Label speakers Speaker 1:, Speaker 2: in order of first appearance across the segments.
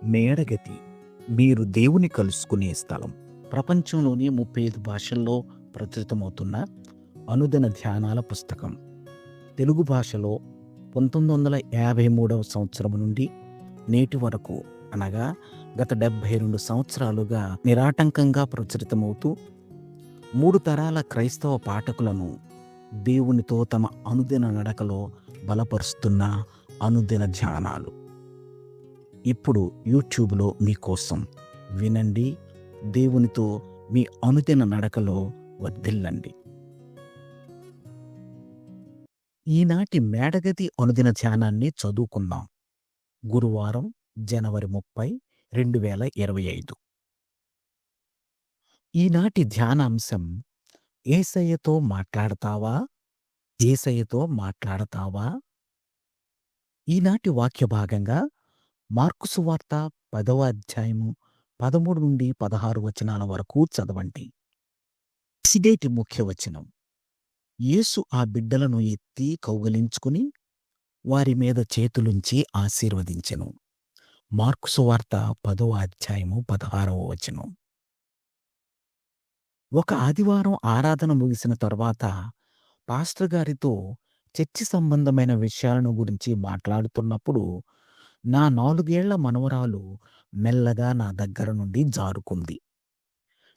Speaker 1: మేడగది మీరు దేవుని కలుసుకునే స్థలం. ప్రపంచంలోని 35 భాషల్లో ప్రచురితమవుతున్న అనుదిన ధ్యానాల పుస్తకం. తెలుగు భాషలో 1953 సంవత్సరం నుండి నేటి వరకు, అనగా గత 72 సంవత్సరాలుగా నిరాటంకంగా ప్రచురితమవుతూ 3 తరాల క్రైస్తవ పాఠకులను దేవునితో తమ అనుదిన నడకలో బలపరుస్తున్న అనుదిన ధ్యానాలు ఇప్పుడు యూట్యూబ్లో మీకోసం. వినండి, దేవునితో మీ అనుదిన నడకలో వర్ధిల్లండి. ఈనాటి మేడగది అనుదిన ధ్యానాన్ని చదువుకుందాం. గురువారం జనవరి 30, 2025. ఈనాటి ధ్యానాంశం, యేసయ్యతో మాట్లాడతావా? యేసయ్యతో మాట్లాడతావా? ఈనాటి వాక్య భాగంగా మార్కు సువార్త 10వ అధ్యాయము 13 నుండి 16 వచనాల వరకు చదవండి. సిడేటి ముఖ్య వచనం. యేసు ఆ బిడ్డలను ఎత్తి కౌగలించుకుని వారి మీద చేతులుంచి ఆశీర్వదించెను. మార్కు సువార్త 10వ అధ్యాయము 16వ వచనం. ఒక ఆదివారం ఆరాధన ముగిసిన తర్వాత పాస్టర్ గారితో చర్చి సంబంధమైన విషయాలను గురించి మాట్లాడుతున్నప్పుడు నా 4 ఏళ్ల మనవరాలు మెల్లగా నా దగ్గర నుండి జారుకుంది.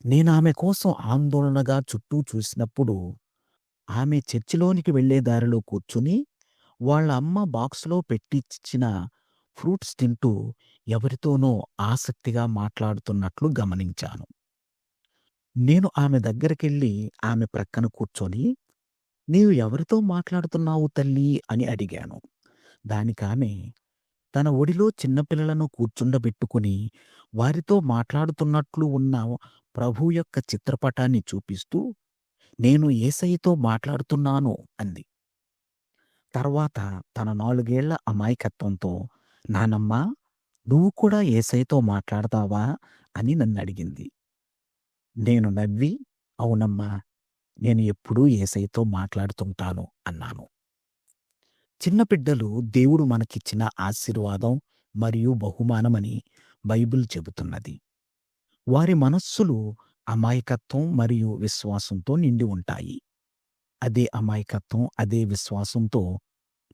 Speaker 1: నేనామె కోసం ఆందోళనగా చుట్టూ చూసినప్పుడు ఆమె చర్చిలోనికి వెళ్లే దారిలో కూర్చుని వాళ్ళ అమ్మ బాక్సులో పెట్టిచ్చిన ఫ్రూట్స్ తింటూ ఎవరితోనో ఆసక్తిగా మాట్లాడుతున్నట్లు గమనించాను. నేను ఆమె దగ్గరికెళ్ళి ఆమె ప్రక్కన కూర్చొని, నీవు ఎవరితో మాట్లాడుతున్నావు తల్లీ అని అడిగాను. దానికామె తన ఒడిలో చిన్నపిల్లలను కూర్చుండబెట్టుకుని వారితో మాట్లాడుతున్నట్లు ఉన్న ప్రభువు యొక్క చిత్రపటాన్ని చూపిస్తూ, నేను యేసయ్యతో మాట్లాడుతున్నాను అంది. తర్వాత తన 4 ఏళ్ల అమాయకత్వంతో, నానమ్మా, నువ్వు కూడా యేసయ్యతో మాట్లాడతావా అని నన్నడిగింది. నేను నవ్వి, అవునమ్మా, నేను ఎప్పుడూ యేసయ్యతో మాట్లాడుతుంటాను అన్నాను. చిన్న బిడ్డలు దేవుడు మనకిచ్చిన ఆశీర్వాదం మరియు బహుమానమని బైబిల్ చెబుతున్నది. వారి మనస్సులు అమాయకత్వం మరియు విశ్వాసంతో నిండి ఉంటాయి. అదే అమాయకత్వం, అదే విశ్వాసంతో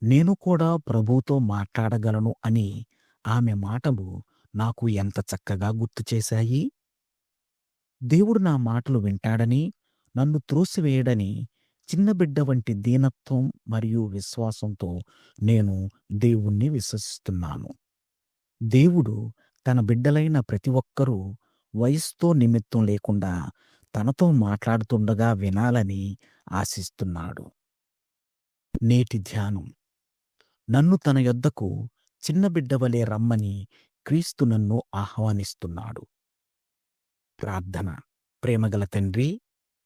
Speaker 1: నేను కూడా ప్రభువుతో మాట్లాడగలను అని ఆమె మాటలు నాకు ఎంత చక్కగా గుర్తు చేశాయి. దేవుడు నా మాటలు వింటాడని, నన్ను త్రోసివేయడని చిన్న బిడ్డ వంటి దీనత్వం మరియు విశ్వాసంతో నేను దేవుణ్ణి విశ్వసిస్తున్నాను. దేవుడు తన బిడ్డలైన ప్రతి ఒక్కరూ వయస్సుతో నిమిత్తం లేకుండా తనతో మాట్లాడుతుండగా వినాలని ఆశిస్తున్నాడు. నేటి ధ్యానం. నన్ను తన యొద్దకు చిన్న బిడ్డ వలె రమ్మని క్రీస్తు నన్ను ఆహ్వానిస్తున్నాడు. ప్రార్థన. ప్రేమగల తండ్రి,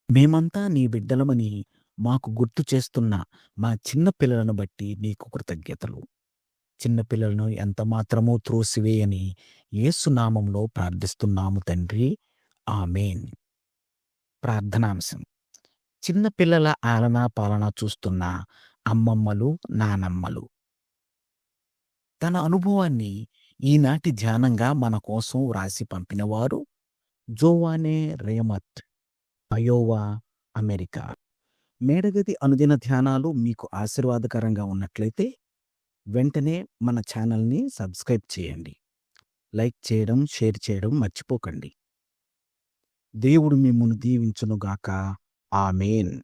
Speaker 1: మేమంతా నీ బిడ్డలమని మాకు గుర్తు చేస్తున్న మా చిన్న పిల్లలను బట్టి నీకు కృతజ్ఞతలు. చిన్నపిల్లలను ఎంతమాత్రమూ త్రోసివేయని యేసు నామంలో ప్రార్థిస్తున్నాము తండ్రి. ఆమేన్. ప్రార్థనాంశం. చిన్నపిల్లల ఆలనా పాలన చూస్తున్న అమ్మమ్మలు, నానమ్మలు. తన అనుభవాన్ని ఈనాటి ధ్యానంగా మన కోసం వ్రాసి పంపినవారు జోవానే రేమత్, అయోవా, అమెరికా. మేడగది అనుదిన ధ్యానాలు మీకు ఆశీర్వాదకరంగా ఉన్నట్లయితే వెంటనే మన ఛానల్ని సబ్స్క్రైబ్ చేయండి. లైక్ చేయడం, షేర్ చేయడం మర్చిపోకండి. దేవుడు మిమ్మును దీవించునుగాక. ఆమేన్.